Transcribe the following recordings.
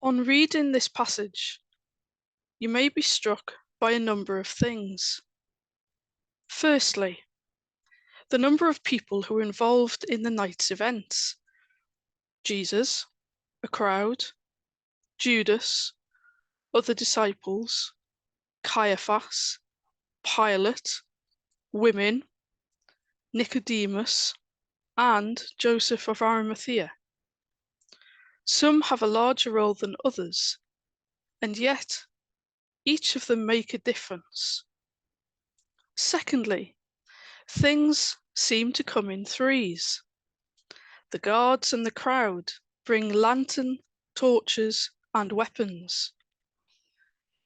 On reading this passage, you may be struck by a number of things. Firstly, the number of people who were involved in the night's events. Jesus, a crowd, Judas, other disciples, Caiaphas, Pilate, women, Nicodemus, and Joseph of Arimathea. Some have a larger role than others, and yet each of them make a difference. Secondly, things seem to come in threes. The guards and the crowd bring lantern, torches, and weapons.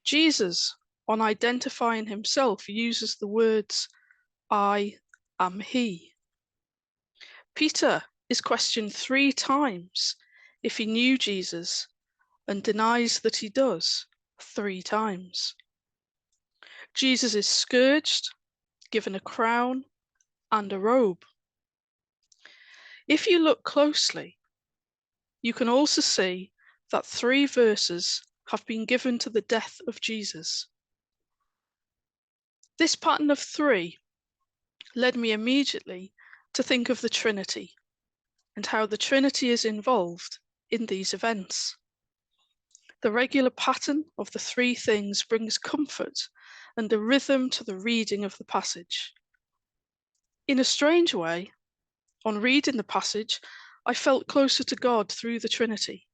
Jesus, on identifying himself, uses the words, "I am he." Peter is questioned 3 times if he knew Jesus and denies that he does 3 times. Jesus is scourged, given a crown and a robe. If you look closely, you can also see that 3 verses have been given to the death of Jesus. This pattern of 3 led me immediately to think of the Trinity and how the Trinity is involved in these events. The regular pattern of the 3 things brings comfort and a rhythm to the reading of the passage. In a strange way, on reading the passage, I felt closer to God through the Trinity.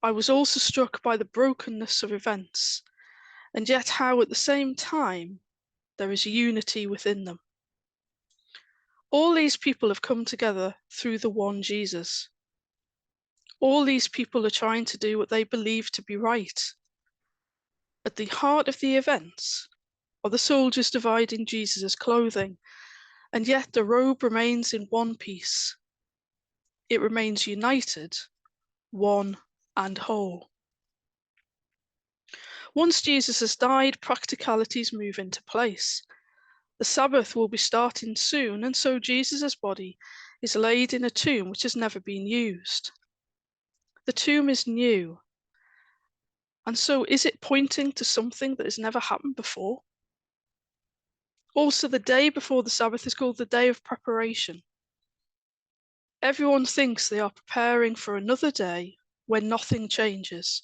I was also struck by the brokenness of events, and yet how at the same time there is unity within them. All these people have come together through the one Jesus. All these people are trying to do what they believe to be right. At the heart of the events are the soldiers dividing Jesus' clothing, and yet the robe remains in one piece. It remains united, one and whole. Once Jesus has died, practicalities move into place. The Sabbath will be starting soon, and so Jesus' body is laid in a tomb which has never been used. The tomb is new, and so is it pointing to something that has never happened before? Also, the day before the Sabbath is called the day of preparation. Everyone thinks they are preparing for another day when nothing changes.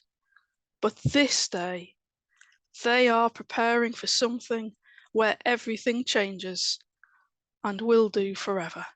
But this day, they are preparing for something where everything changes and will do forever.